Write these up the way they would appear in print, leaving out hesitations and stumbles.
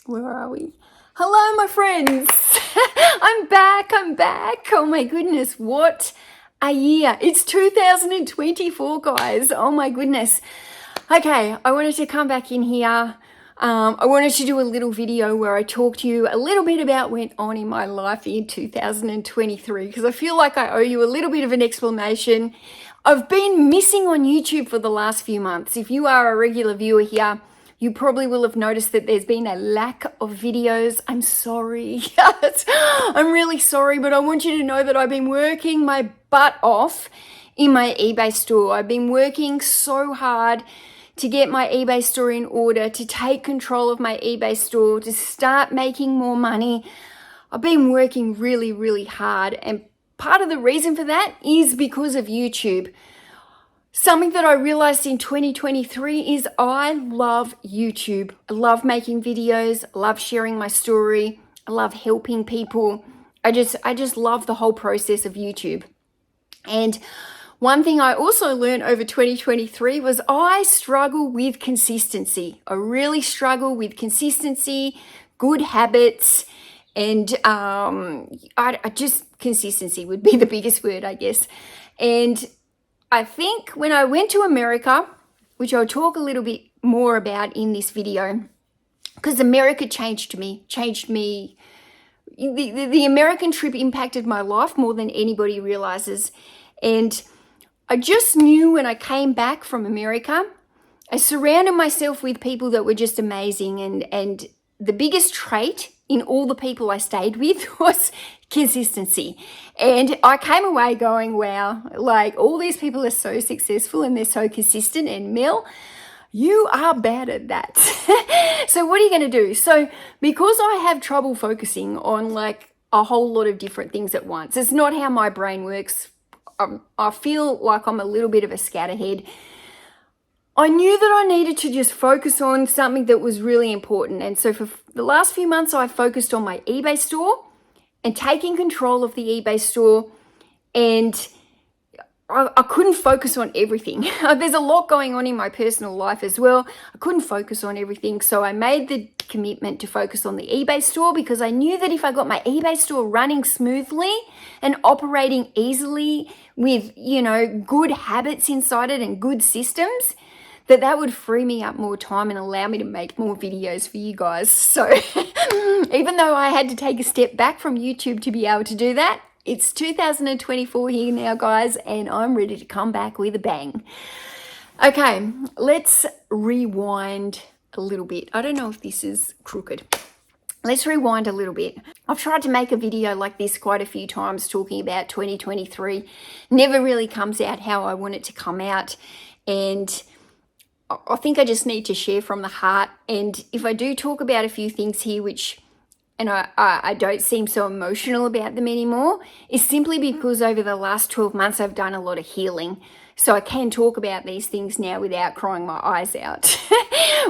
Where are we? Hello, my friends. I'm back. Oh my goodness, what a year. It's 2024, guys. Oh my goodness. Okay, I wanted to come back in here. I wanted to do a little video where I talk to you a little bit about what went on in my life in 2023 because I feel like I owe you a little bit of an explanation. I've been missing on YouTube for the last few months. If you are a regular viewer here, you probably will have noticed that there's been a lack of videos. I'm sorry. I'm really sorry, but I want you to know that I've been working my butt off in my eBay store. I've been working so hard to get my eBay store in order, to take control of my eBay store, to start making more money. I've been working really, really hard, and part of the reason for that is because of YouTube. Something that I realized in 2023 is I love YouTube. I love making videos, I love sharing my story, I love helping people. I just love the whole process of YouTube. And one thing I also learned over 2023 was I struggle with consistency. I really struggle with consistency, good habits, and consistency would be the biggest word, I guess. And I think when I went to America, which I'll talk a little bit more about in this video, because America changed me. The American trip impacted my life more than anybody realizes. And I just knew when I came back from America, I surrounded myself with people that were just amazing. And the biggest trait in all the people I stayed with was consistency. And I came away going, wow, like all these people are so successful and they're so consistent. And Mel, you are bad at that. So what are you going to do? So because I have trouble focusing on like a whole lot of different things at once, it's not how my brain works. I feel like I'm a little bit of a scatterhead. I knew that I needed to just focus on something that was really important. And so for the last few months, I focused on my eBay store and taking control of the eBay store. And I couldn't focus on everything. There's a lot going on in my personal life as well. I couldn't focus on everything. So I made the commitment to focus on the eBay store because I knew that if I got my eBay store running smoothly and operating easily with, good habits inside it and good systems, that would free me up more time and allow me to make more videos for you guys. So even though I had to take a step back from YouTube to be able to do that, it's 2024 here now, guys, and I'm ready to come back with a bang. Okay, let's rewind a little bit. I don't know if this is crooked. Let's rewind a little bit. I've tried to make a video like this quite a few times talking about 2023. Never really comes out how I want it to come out. And I think I just need to share from the heart. And if I do talk about a few things here, and I don't seem so emotional about them anymore, is simply because over the last 12 months, I've done a lot of healing. So I can talk about these things now without crying my eyes out.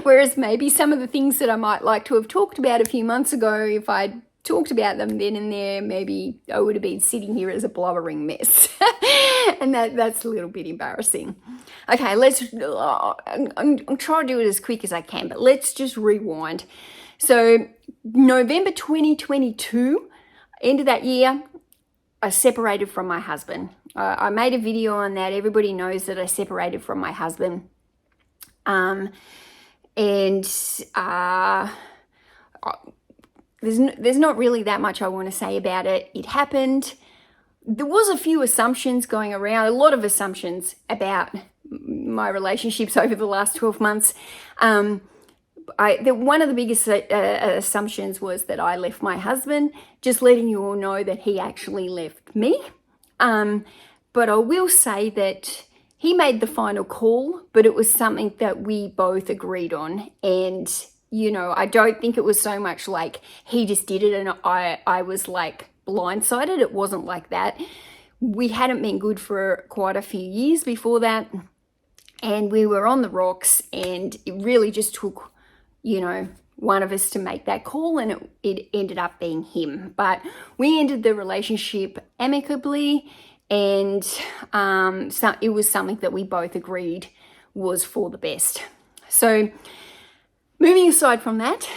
Whereas maybe some of the things that I might like to have talked about a few months ago, if I'd talked about them then and there, maybe I would have been sitting here as a blubbering mess. And that's a little bit embarrassing. Okay, I'm trying to do it as quick as I can, but let's just rewind. So November 2022, end of that year, I separated from my husband. I made a video on that. Everybody knows that I separated from my husband. There's not really that much I want to say about it. It happened. There was a few assumptions going around, a lot of assumptions about my relationships over the last 12 months. One of the biggest assumptions was that I left my husband, just letting you all know that he actually left me. But I will say that he made the final call, but it was something that we both agreed on. And, I don't think it was so much like he just did it and I was like blindsided. It wasn't like that. We hadn't been good for quite a few years before that. And we were on the rocks, and it really just took one of us to make that call, and it ended up being him. But we ended the relationship amicably, and so it was something that we both agreed was for the best. So moving aside from that,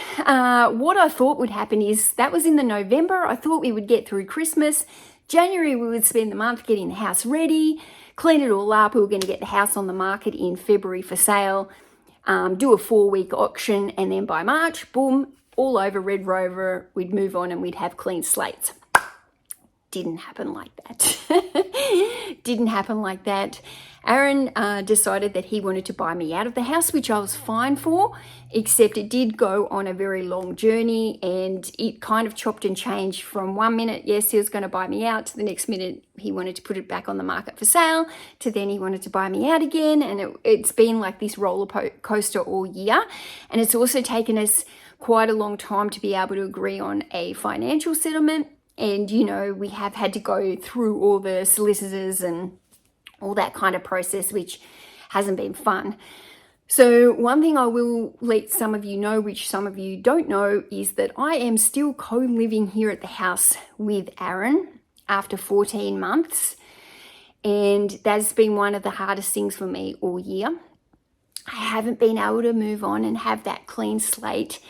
what I thought would happen is that was in the November. I thought we would get through Christmas. January, we would spend the month getting the house ready, clean it all up. We were going to get the house on the market in February for sale, do a 4-week auction, and then by March, boom, all over Red Rover, we'd move on and we'd have clean slates. Didn't happen like that. Didn't happen like that. Aaron decided that he wanted to buy me out of the house, which I was fine for, except it did go on a very long journey, and it kind of chopped and changed from one minute, yes, he was going to buy me out, to the next minute he wanted to put it back on the market for sale, to then he wanted to buy me out again. And it's been like this roller coaster all year. And it's also taken us quite a long time to be able to agree on a financial settlement. And, you know, we have had to go through all the solicitors and all that kind of process, which hasn't been fun. So one thing I will let some of you know, which some of you don't know, is that I am still co-living here at the house with Aaron after 14 months. And that's been one of the hardest things for me all year. I haven't been able to move on and have that clean slate.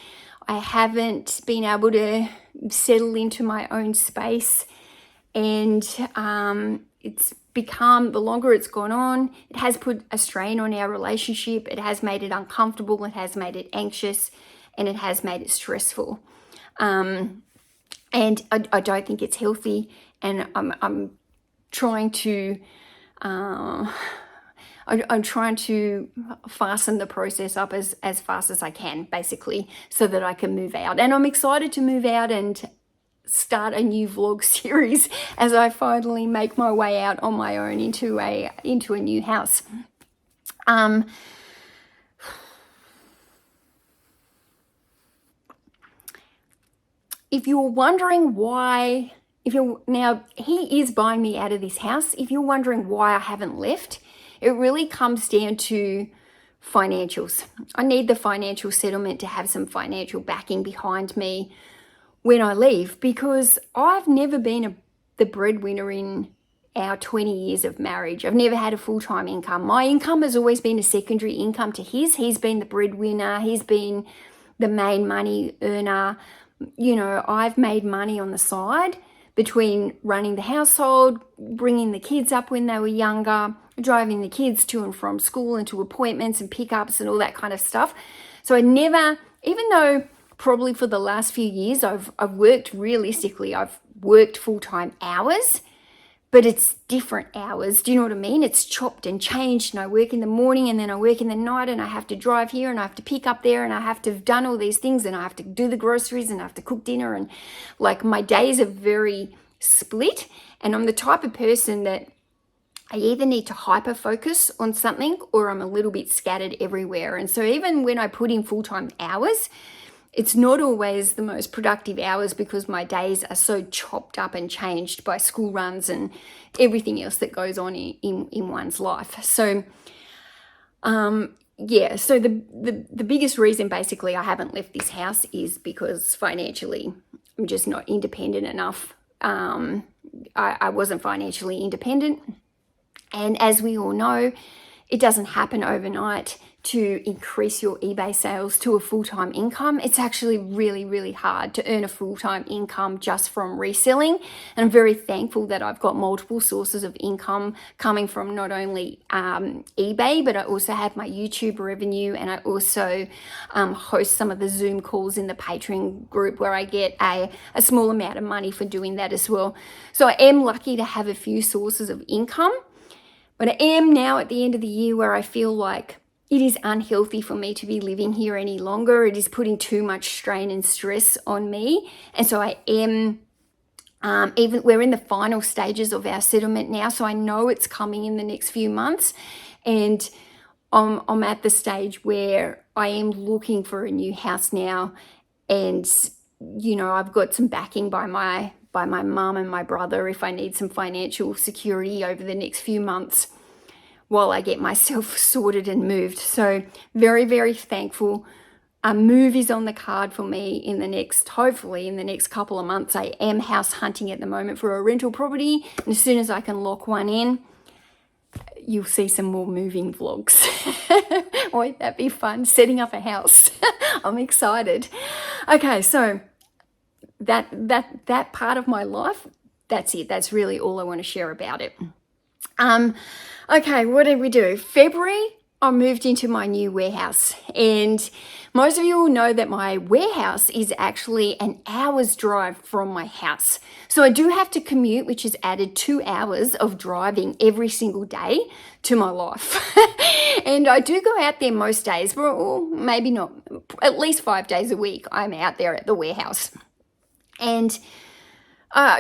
I haven't been able to settle into my own space, and it's become, the longer it's gone on, it has put a strain on our relationship. It has made it uncomfortable, it has made it anxious, and it has made it stressful. And I don't think it's healthy, and I'm trying to I'm trying to fasten the process up as fast as I can, basically, so that I can move out. And I'm excited to move out and start a new vlog series as I finally make my way out on my own into a new house. If you're wondering why, now he is buying me out of this house. If you're wondering why I haven't left, it really comes down to financials. I need the financial settlement to have some financial backing behind me when I leave, because I've never been the breadwinner in our 20 years of marriage. I've never had a full-time income. My income has always been a secondary income to his. He's been the breadwinner. He's been the main money earner. You know, I've made money on the side between running the household, bringing the kids up when they were younger, driving the kids to and from school and to appointments and pickups and all that kind of stuff. So I never, even though probably for the last few years I've worked realistically, I've worked full-time hours, but it's different hours. Do you know what I mean? It's chopped and changed, and I work in the morning and then I work in the night, and I have to drive here and I have to pick up there, and I have to have done all these things, and I have to do the groceries, and I have to cook dinner, and like my days are very split. And I'm the type of person that I either need to hyper focus on something or I'm a little bit scattered everywhere. And so even when I put in full-time hours, it's not always the most productive hours, because my days are so chopped up and changed by school runs and everything else that goes on in one's life. So, yeah, so the biggest reason basically I haven't left this house is because financially I'm just not independent enough. I wasn't financially independent. And as we all know, it doesn't happen overnight to increase your eBay sales to a full-time income. It's actually really, really hard to earn a full-time income just from reselling. And I'm very thankful that I've got multiple sources of income coming from not only eBay, but I also have my YouTube revenue, and I also host some of the Zoom calls in the Patreon group where I get a small amount of money for doing that as well. So I am lucky to have a few sources of income, but I am now at the end of the year where I feel like it is unhealthy for me to be living here any longer. It is putting too much strain and stress on me. And so I am, we're in the final stages of our settlement now. So I know it's coming in the next few months. And I'm at the stage where I am looking for a new house now. And, you know, I've got some backing by my mum and my brother if I need some financial security over the next few months while I get myself sorted and moved. So very, very thankful. A move is on the card for me hopefully in the next couple of months. I am house hunting at the moment for a rental property. And as soon as I can lock one in, you'll see some more moving vlogs. Won't that be fun? Setting up a house. I'm excited. Okay, so that part of my life, that's it. That's really all I want to share about it. Okay, what did we do? February, I moved into my new warehouse, and most of you will know that my warehouse is actually an hour's drive from my house. So I do have to commute, which has added 2 hours of driving every single day to my life. And I do go out there most days, well, maybe not, at least 5 days a week, I'm out there at the warehouse. And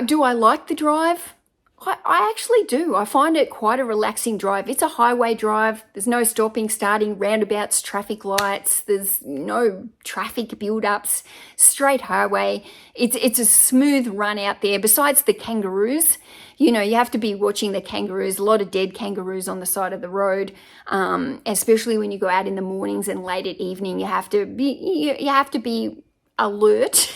do I like the drive? I actually do. I find it quite a relaxing drive. It's a highway drive. There's no stopping, starting, roundabouts, traffic lights. There's no traffic build-ups, straight highway. It's a smooth run out there. Besides the kangaroos, you have to be watching the kangaroos, a lot of dead kangaroos on the side of the road, especially when you go out in the mornings and late at evening. You have to be alert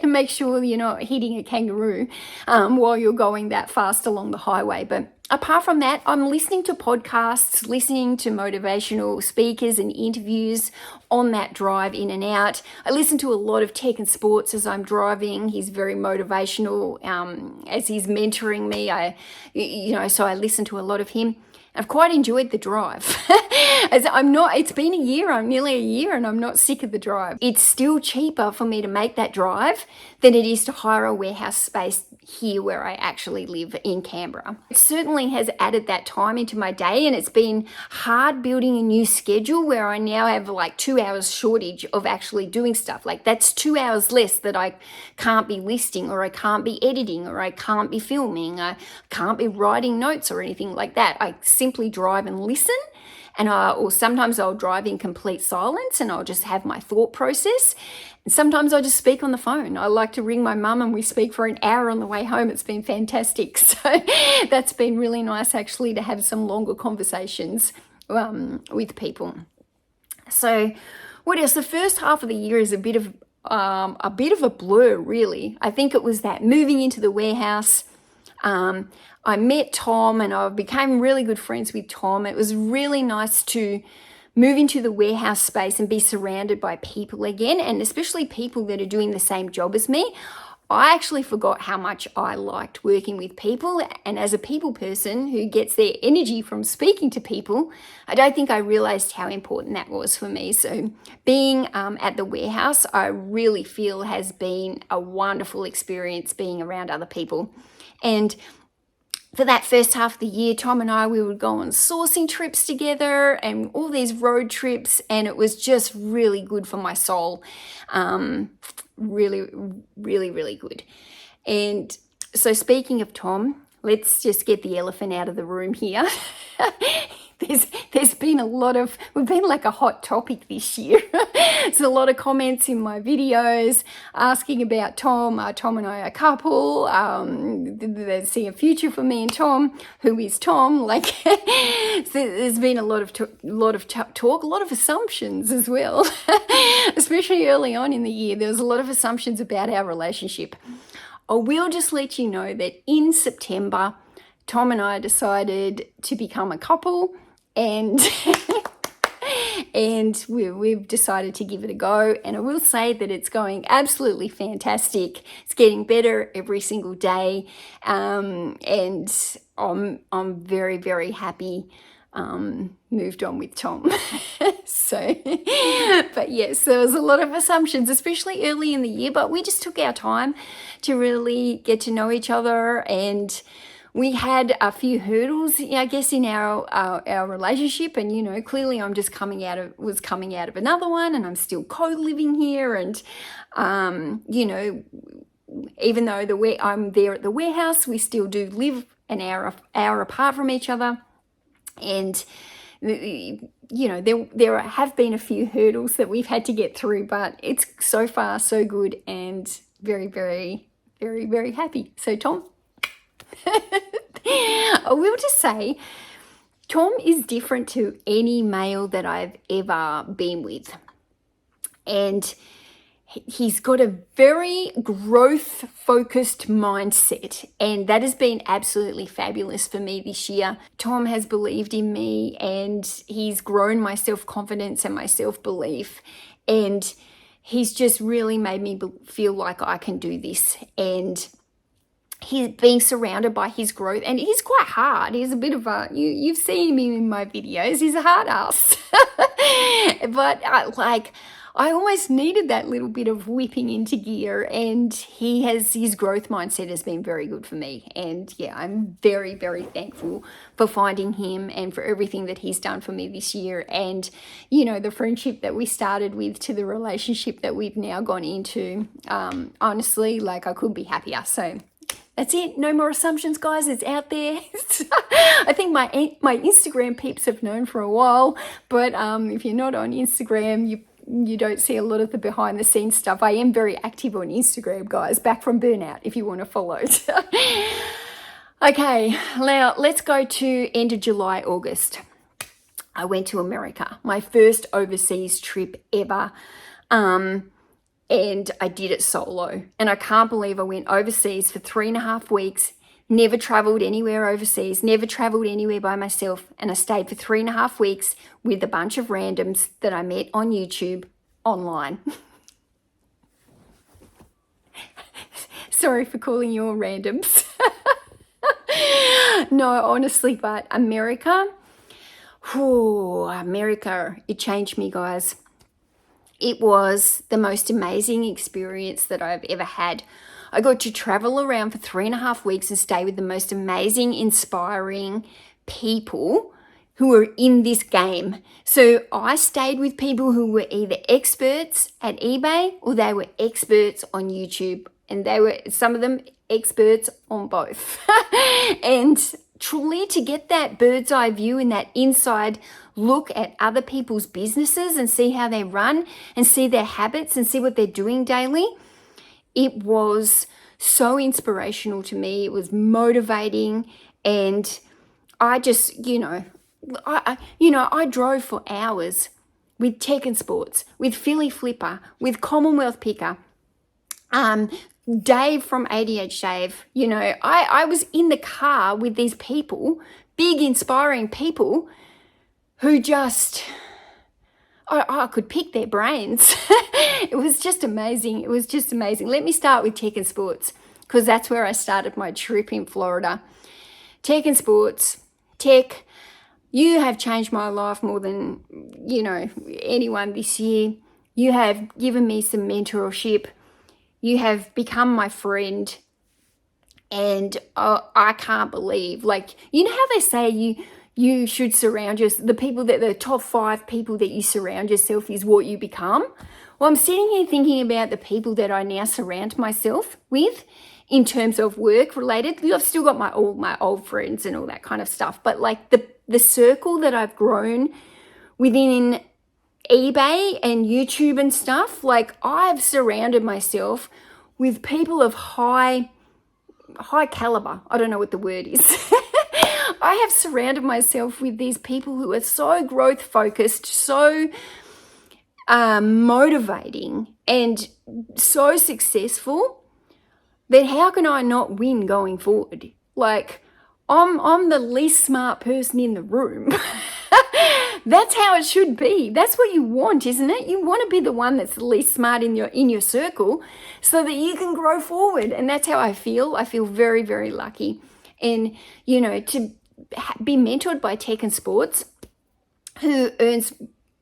to make sure you're not hitting a kangaroo while you're going that fast along the highway. But apart from that, I'm listening to podcasts, listening to motivational speakers and interviews on that drive in and out. I listen to a lot of Tech and Sports as I'm driving. He's very motivational as he's mentoring me. So I listen to a lot of him. I've quite enjoyed the drive. It's been a year, I'm nearly a year, and I'm not sick of the drive. It's still cheaper for me to make that drive than it is to hire a warehouse space here where I actually live in Canberra. It certainly has added that time into my day, and it's been hard building a new schedule where I now have like 2 hours shortage of actually doing stuff. Like that's 2 hours less that I can't be listing, or I can't be editing, or I can't be filming, I can't be writing notes or anything like that. I simply drive and listen. Or sometimes I'll drive in complete silence and I'll just have my thought process. And sometimes I just speak on the phone. I like to ring my mum and we speak for an hour on the way home. It's been fantastic. So that's been really nice actually to have some longer conversations with people. So what else? The first half of the year is a bit of a blur, really. I think it was that moving into the warehouse. I met Tom and I became really good friends with Tom. It was really nice to move into the warehouse space and be surrounded by people again, and especially people that are doing the same job as me. I actually forgot how much I liked working with people, and as a people person who gets their energy from speaking to people, I don't think I realized how important that was for me. So being at the warehouse, I really feel has been a wonderful experience being around other people. And for that first half of the year, Tom and I, we would go on sourcing trips together and all these road trips, and it was just really good for my soul. Really, really, really good. And so speaking of Tom, let's just get the elephant out of the room here. There's been we've been like a hot topic this year. There's a lot of comments in my videos asking about Tom. Tom and I are a couple. They see a future for me and Tom. Who is Tom? Like, there's been a lot of talk, a lot of assumptions as well. Especially early on in the year, there was a lot of assumptions about our relationship. I will just let you know that in September, Tom and I decided to become a couple, and we've decided to give it a go. And I will say that it's going absolutely fantastic. It's getting better every single day, and I'm very, very happy. Moved on with Tom. But yes, there was a lot of assumptions, especially early in the year, but we just took our time to really get to know each other, and we had a few hurdles, I guess, in our relationship. And, clearly I'm just coming out of another one, and I'm still co-living here. And, even though I'm there at the warehouse, we still do live an hour apart from each other. And, there have been a few hurdles that we've had to get through, but it's so far so good, and very, very, very, very happy. So Tom, I will just say, Tom is different to any male that I've ever been with. And he's got a very growth focused mindset, and that has been absolutely fabulous for me this year. Tom has believed in me, and he's grown my self-confidence and my self-belief, and he's just really made me feel like I can do this. And he's being surrounded by his growth, and he's quite hard. He's a bit of a, you've seen him in my videos, he's a hard ass. But I almost needed that little bit of whipping into gear, and his growth mindset has been very good for me. And yeah, I'm very, very thankful for finding him and for everything that he's done for me this year. And, the friendship that we started with to the relationship that we've now gone into, honestly, I couldn't be happier. So that's it. No more assumptions, guys. It's out there. I think my Instagram peeps have known for a while, but if you're not on Instagram, you don't see a lot of the behind the scenes stuff. I am very active on Instagram, guys. Back from Burnout, if you want to follow. Okay, now let's go to end of July, August. I went to America, my first overseas trip ever. And I did it solo. And I can't believe I went overseas for 3.5 weeks, never traveled anywhere overseas, never traveled anywhere by myself. And I stayed for 3.5 weeks with a bunch of randoms that I met on YouTube online. Sorry for calling you all randoms. No, honestly, but America, it changed me, guys. It was the most amazing experience that I've ever had. I got to travel around for 3.5 weeks and stay with the most amazing, inspiring people who are in this game. So I stayed with people who were either experts at eBay or they were experts on YouTube. And they were, some of them, experts on both. And truly, to get that bird's eye view and that inside look at other people's businesses and see how they run and see their habits and see what they're doing daily, it was so inspirational to me. It was motivating, and I just, I drove for hours with Technsports, with Philly Flipper, with Commonwealth Picker, Dave from ADH Dave. I was in the car with these people, big inspiring people, who just, I could pick their brains. It was just amazing. It was just amazing. Let me start with Technsports, because that's where I started my trip in Florida. Technsports, you have changed my life more than, anyone this year. You have given me some mentorship. You have become my friend. And I can't believe, how they say you should surround yourself, the top 5 people that you surround yourself is what you become. Well, I'm sitting here thinking about the people that I now surround myself with in terms of work related. I've still got all my old friends and all that kind of stuff, but the circle that I've grown within eBay and YouTube and stuff, I've surrounded myself with people of high caliber. I don't know what the word is. I have surrounded myself with these people who are so growth focused, so motivating, and so successful that how can I not win going forward? I'm the least smart person in the room. That's how it should be. That's what you want, isn't it? You want to be the one that's the least smart in your circle so that you can grow forward. And that's how I feel. I feel very, very lucky. And, to be mentored by Technsports, who earns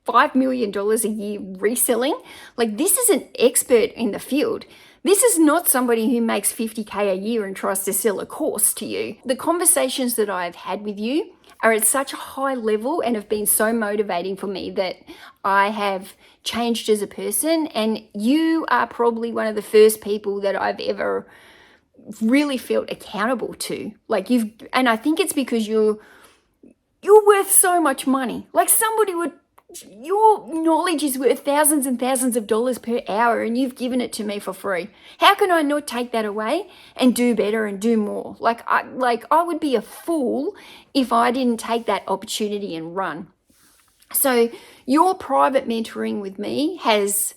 $5 million a year reselling. This is an expert in the field. This is not somebody who makes $50K a year and tries to sell a course to you. The conversations that I've had with you are at such a high level and have been so motivating for me that I have changed as a person. And you are probably one of the first people that I've ever really felt accountable to. And I think it's because you're worth so much money. Your knowledge is worth thousands and thousands of dollars per hour, and you've given it to me for free. How can I not take that away and do better and do more? I would be a fool if I didn't take that opportunity and run. So your private mentoring with me has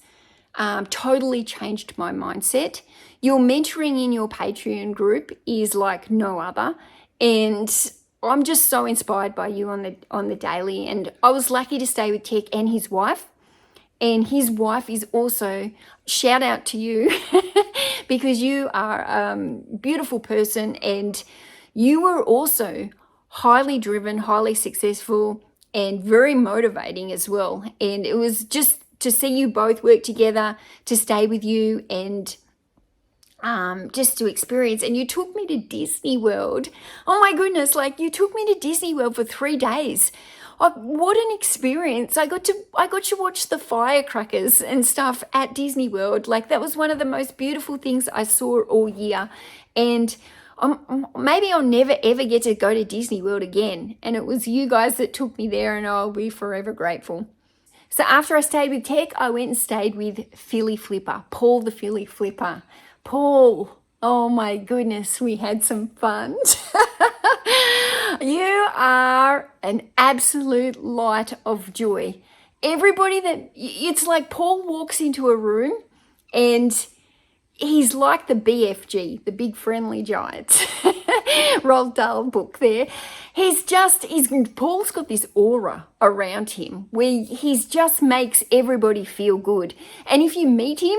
totally changed my mindset. Your mentoring in your Patreon group is like no other, and I'm just so inspired by you on the daily. And I was lucky to stay with Tech and his wife. And his wife is also, shout out to you, because you are a beautiful person, and you were also highly driven, highly successful, and very motivating as well. And it was just to see you both work together, to stay with you, and just to experience. And you took me to Disney World. Oh my goodness, like you took me to Disney World for 3 days. Oh, what an experience. I got to watch the firecrackers and stuff at Disney World. Like that was one of the most beautiful things I saw all year. And maybe I'll never ever get to go to Disney World again. And it was you guys that took me there, and I'll be forever grateful. So after I stayed with Tech, I went and stayed with Philly Flipper, Paul the Philly Flipper. Paul, oh my goodness, we had some fun. You are an absolute light of joy. It's like Paul walks into a room and he's like the BFG, the Big Friendly Giants, Roald Dahl book there. Paul's got this aura around him where he's just makes everybody feel good. And if you've met him,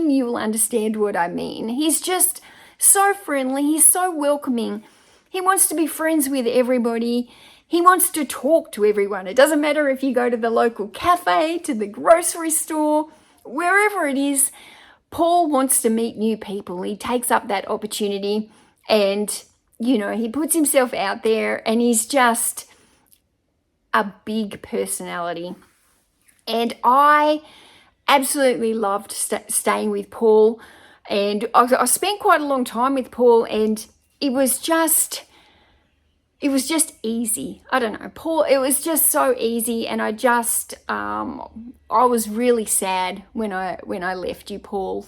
you'll understand what I mean. He's just so friendly. He's so welcoming. He wants to be friends with everybody. He wants to talk to everyone. It doesn't matter if you go to the local cafe, to the grocery store, wherever it is. Paul wants to meet new people. He takes up that opportunity, and, he puts himself out there, and he's just a big personality. And I absolutely loved staying with Paul, and I spent quite a long time with Paul, and it was just easy. I don't know, Paul, it was just so easy. And I was really sad when I left you, Paul,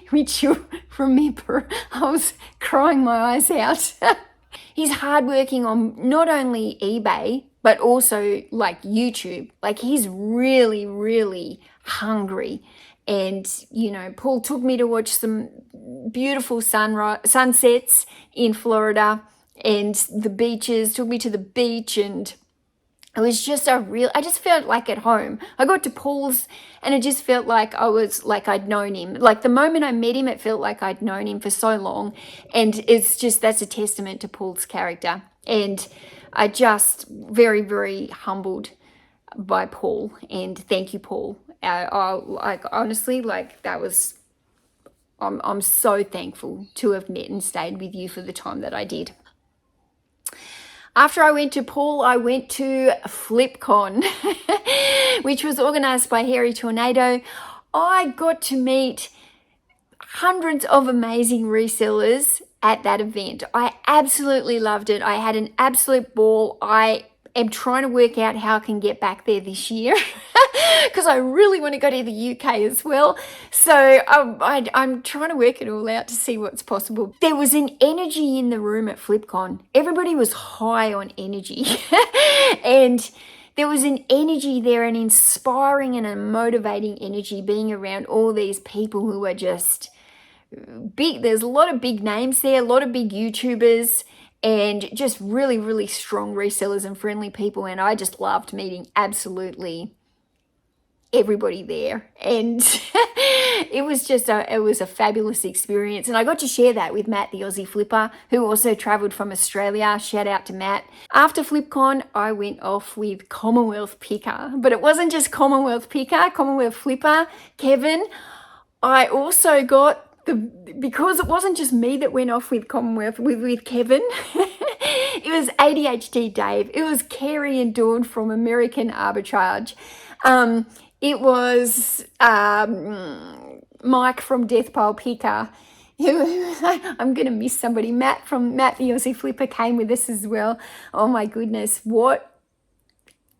which you remember. I was crying my eyes out. He's hardworking on not only eBay, but also like YouTube. Like he's really, really hungry. And, Paul took me to watch some beautiful sunsets in Florida, and the beaches, took me to the beach, and it was just I just felt like at home. I got to Paul's, and it just felt like I'd known him. Like the moment I met him, it felt like I'd known him for so long. And that's a testament to Paul's character. And I just very, very humbled by Paul, and thank you, Paul. Honestly, that was, I'm so thankful to have met and stayed with you for the time that I did. After I went to Paul, I went to FlipCon, which was organized by Hairy Tornado. I got to meet hundreds of amazing resellers at that event. I absolutely loved it. I had an absolute ball. I am trying to work out how I can get back there this year because I really want to go to the UK as well. So I'm trying to work it all out to see what's possible. There was an energy in the room at FlipCon. Everybody was high on energy and there was an energy there, an inspiring and a motivating energy being around all these people who are just big. There's a lot of big names there, a lot of big YouTubers, and just really, really strong resellers and friendly people. And I just loved meeting absolutely everybody there. And it was a fabulous experience. And I got to share that with Matt, the Aussie Flipper, who also traveled from Australia. Shout out to Matt. After FlipCon, I went off with Commonwealth Picker. But it wasn't just Commonwealth Picker, Commonwealth Flipper, Kevin. I also got because it wasn't just me that went off with Commonwealth with Kevin. It was ADHD Dave. It was Carrie and Dawn from American Arbitrage. It was Mike from Death Pile Picker. I'm going to miss somebody. Matt the Aussie Flipper came with us as well. Oh my goodness,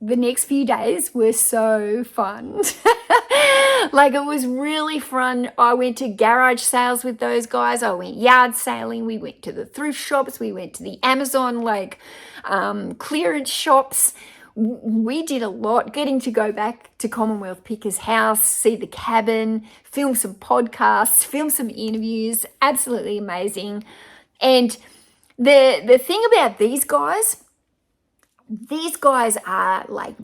the next few days were so fun. It was really fun. I went to garage sales with those guys. I went yard sailing. We went to the thrift shops. We went to the Amazon clearance shops. we did a lot, getting to go back to Commonwealth Picker's house, see the cabin, film some podcasts, film some interviews. Absolutely amazing. And the thing about these guys are like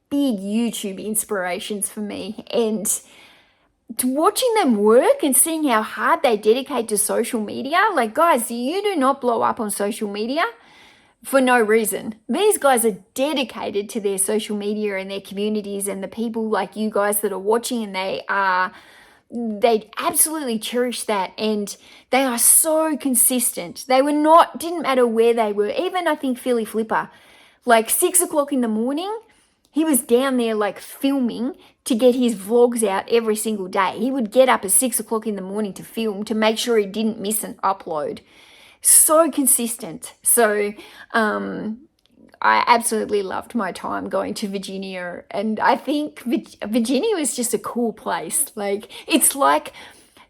big YouTube inspirations for me. And to watching them work and seeing how hard they dedicate to social media, like, guys, you do not blow up on social media for no reason. These guys are dedicated to their social media and their communities and the people like you guys that are watching, and they absolutely cherish that, and they are so consistent. Didn't matter where they were. Even I think Philly Flipper, like 6 o'clock in the morning, he was down there like filming to get his vlogs out every single day. He would get up at 6 o'clock in the morning to film to make sure he didn't miss an upload. So consistent. So I absolutely loved my time going to Virginia, and I think Virginia was just a cool place. Like, it's like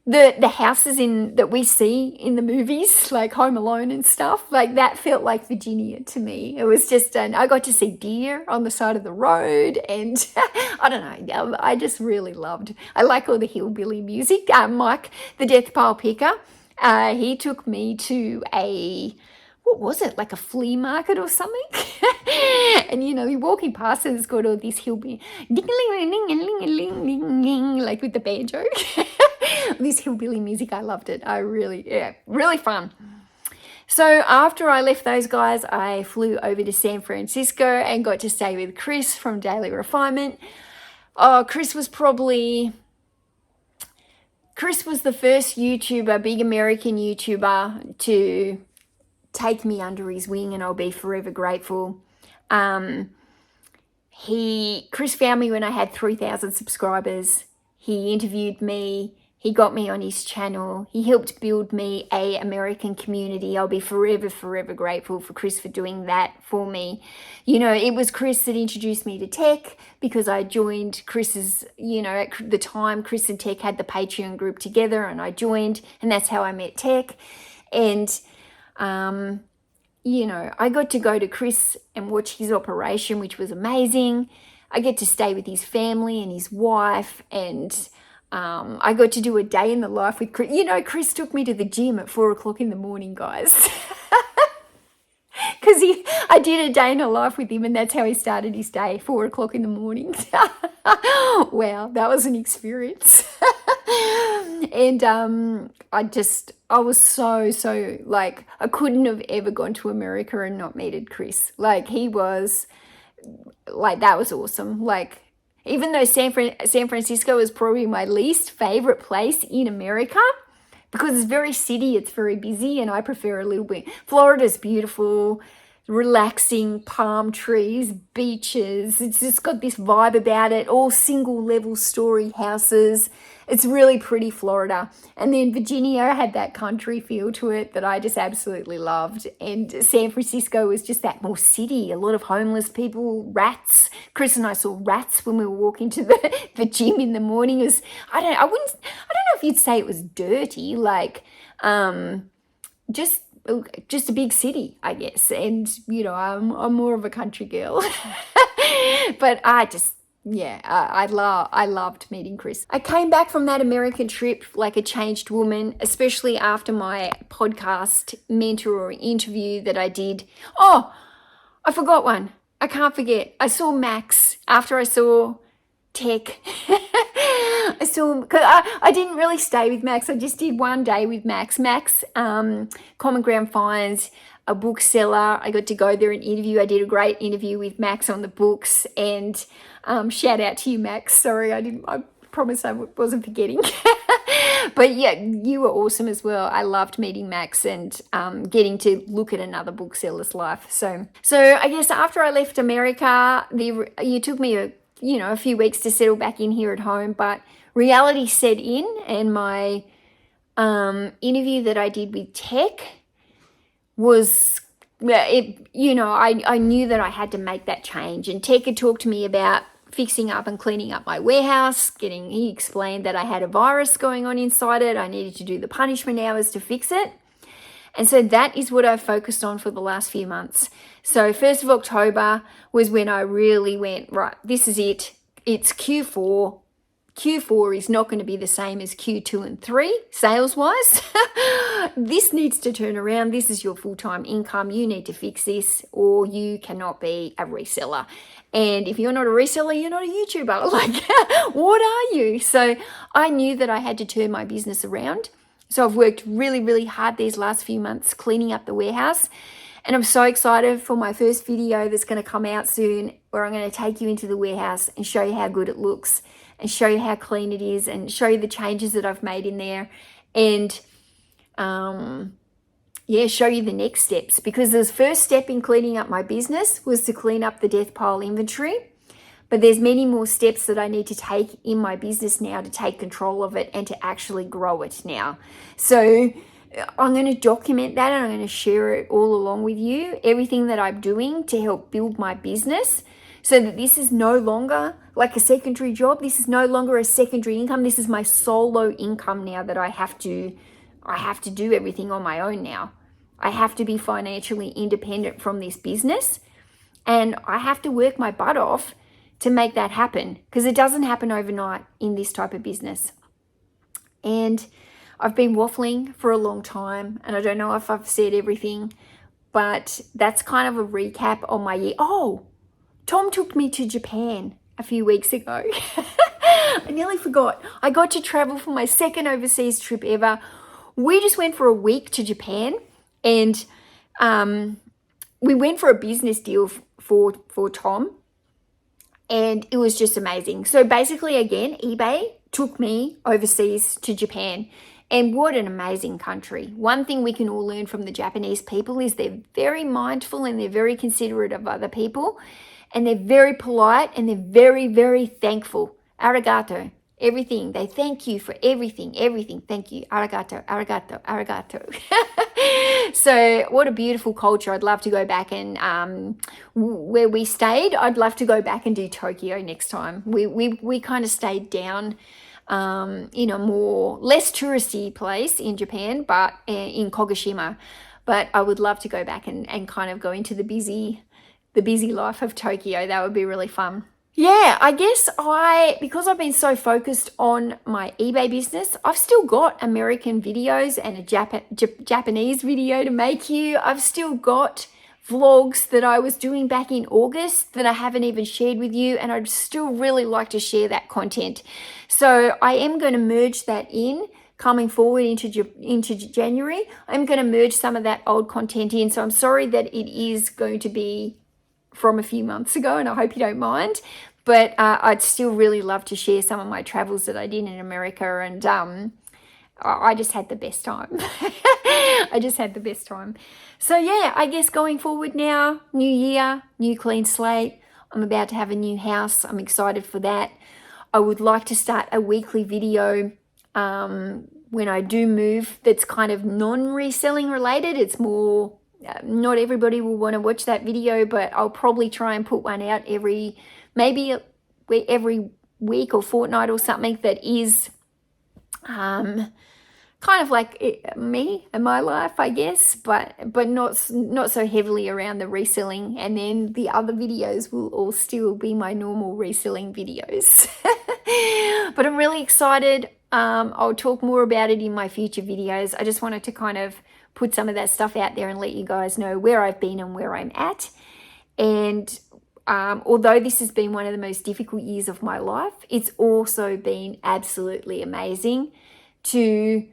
the houses that we see in the movies, like Home Alone and stuff, like that felt like Virginia to me. It was just, I got to see deer on the side of the road, and I don't know, I just really I like all the hillbilly music. Mike, the Death Pile Picker, he took me to what was it, like a flea market or something? And, you're walking past and it's got all this hillbilly, like with the banjo. This hillbilly music, I loved it. Really fun. So after I left those guys, I flew over to San Francisco and got to stay with Chris from Daily Refinement. Chris was the first YouTuber, big American YouTuber, to take me under his wing, and I'll be forever grateful. Chris found me when I had 3,000 subscribers. He interviewed me. He got me on his channel. He helped build me a American community. I'll be forever, forever grateful for Chris for doing that for me. It was Chris that introduced me to tech, because I joined Chris's, at the time, Chris and Tech had the Patreon group together, and I joined, and that's how I met Tech. And I got to go to Chris and watch his operation, which was amazing. I get to stay with his family and his wife, and I got to do a day in the life with Chris. Chris took me to the gym at 4 o'clock in the morning, guys. Because I did a day in the life with him, and that's how he started his day, 4 o'clock in the morning. Wow, that was an experience. And I was so like, I couldn't have ever gone to America and not meted Chris. Like, he was like, that was awesome. Like, even though San Francisco is probably my least favorite place in America, because it's very city, it's very busy, and I prefer a little bit. Florida's beautiful, relaxing, palm trees, beaches. It's just got this vibe about it, all single level story houses. It's really pretty, Florida. And then Virginia had that country feel to it that I just absolutely loved. And San Francisco was just that more city, a lot of homeless people, rats. Chris and I saw rats when we were walking to the gym in the morning. I don't know if you'd say it was dirty, like just a big city, I guess. And, I'm more of a country girl. But I loved meeting Chris. I came back from that American trip like a changed woman, especially after my podcast mentor or interview that I did. Oh, I forgot one. I can't forget. I saw Max after I saw Tech. I didn't really stay with Max. I just did one day with Max. Max, Common Ground Finds, a bookseller. I got to go there and interview. I did a great interview with Max on the books, and shout out to you, Max. Sorry, I promise I wasn't forgetting. But yeah, you were awesome as well. I loved meeting Max and getting to look at another bookseller's life. So I guess after I left America, it took me a few weeks to settle back in here at home, but reality set in, and my interview that I did with Tech was, I knew that I had to make that change. And Tech had talked to me about fixing up and cleaning up my warehouse. He explained that I had a virus going on inside it. I needed to do the punishment hours to fix it. And so that is what I've focused on for the last few months. So 1st of October was when I really went, right, this is it. It's Q4. Q4 is not going to be the same as Q2 and 3 sales-wise. This needs to turn around. This is your full-time income. You need to fix this or you cannot be a reseller. And if you're not a reseller, you're not a YouTuber. Like, what are you? So I knew that I had to turn my business around. So I've worked really, really hard these last few months cleaning up the warehouse. And I'm so excited for my first video that's going to come out soon, where I'm going to take you into the warehouse and show you how good it looks and show you how clean it is and show you the changes that I've made in there. And show you the next steps, because the first step in cleaning up my business was to clean up the death pile inventory. But there's many more steps that I need to take in my business now to take control of it and to actually grow it now. So I'm going to document that and I'm going to share it all along with you, everything that I'm doing to help build my business, so that this is no longer like a secondary job. This is no longer a secondary income. This is my solo income now, that I have to do everything on my own now. I have to be financially independent from this business, and I have to work my butt off to make that happen, because it doesn't happen overnight in this type of business. And I've been waffling for a long time, and I don't know if I've said everything, but that's kind of a recap on my year. Oh, Tom took me to Japan a few weeks ago. I nearly forgot. I got to travel for my second overseas trip ever. We just went for a week to Japan, and we went for a business deal for Tom. And it was just amazing. So basically, again, eBay took me overseas to Japan. And what an amazing country. One thing we can all learn from the Japanese people is they're very mindful and they're very considerate of other people. And they're very polite and they're very, very thankful. Arigato. Everything. They thank you for everything. Thank you. Arigato, arigato, arigato. So what a beautiful culture. I'd love to go back and where we stayed, I'd love to go back and do Tokyo next time. We kind of stayed down in a less touristy place in Japan, but in Kagoshima. But I would love to go back and kind of go into the busy life of Tokyo. That would be really fun. Yeah, I guess because I've been so focused on my eBay business, I've still got American videos and a Japanese video to make you. I've still got vlogs that I was doing back in August that I haven't even shared with you, and I'd still really like to share that content. So I am going to merge that in coming forward into January. I'm going to merge some of that old content in. So I'm sorry that it is going to be from a few months ago, and I hope you don't mind, but I'd still really love to share some of my travels that I did in America, and I just had the best time. I just had the best time. So yeah, I guess going forward now, new year, new clean slate. I'm about to have a new house. I'm excited for that. I would like to start a weekly video when I do move that's kind of non-reselling related. It's more not everybody will want to watch that video, but I'll probably try and put one out every week or fortnight or something that is kind of like me and my life, I guess, but not so heavily around the reselling. And then the other videos will all still be my normal reselling videos. But I'm really excited. I'll talk more about it in my future videos. I just wanted to kind of put some of that stuff out there and let you guys know where I've been and where I'm at. And although this has been one of the most difficult years of my life, it's also been absolutely amazing to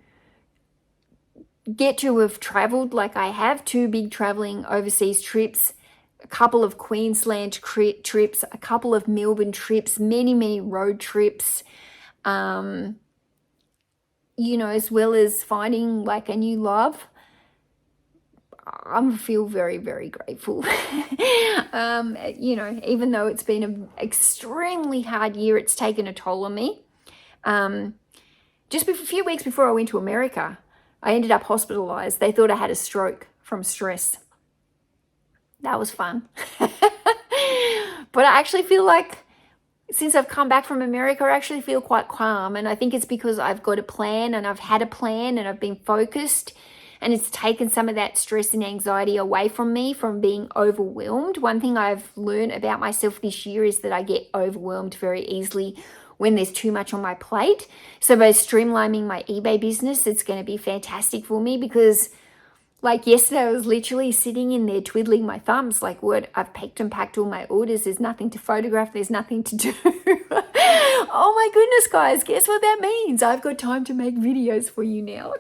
get to have traveled like I have, 2 big traveling overseas trips, a couple of Queensland trips, a couple of Melbourne trips, many road trips, as well as finding like a new love. I feel very, very grateful. Even though it's been an extremely hard year, it's taken a toll on me. Just a few weeks before I went to America, I ended up hospitalized. They thought I had a stroke from stress. That was fun. But I actually feel like since I've come back from America, I actually feel quite calm. And I think it's because I've got a plan and I've had a plan and I've been focused. and it's taken some of that stress and anxiety away from me from being overwhelmed. One thing I've learned about myself this year is that I get overwhelmed very easily when there's too much on my plate. So by streamlining my eBay business, it's going to be fantastic for me, because like yesterday, I was literally sitting in there twiddling my thumbs like, what? I've picked and packed all my orders. There's nothing to photograph. There's nothing to do. Oh my goodness, guys. Guess what that means? I've got time to make videos for you now.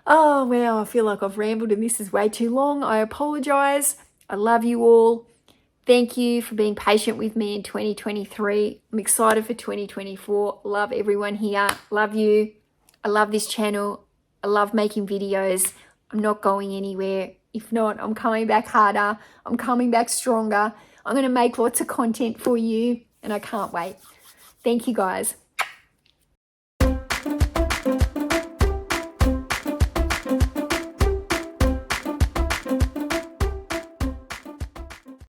Oh, wow. I feel like I've rambled and this is way too long. I apologize. I love you all. Thank you for being patient with me in 2023. I'm excited for 2024. Love everyone here. Love you. I love this channel. I love making videos. I'm not going anywhere. If not, I'm coming back harder. I'm coming back stronger. I'm going to make lots of content for you, and I can't wait. Thank you, guys.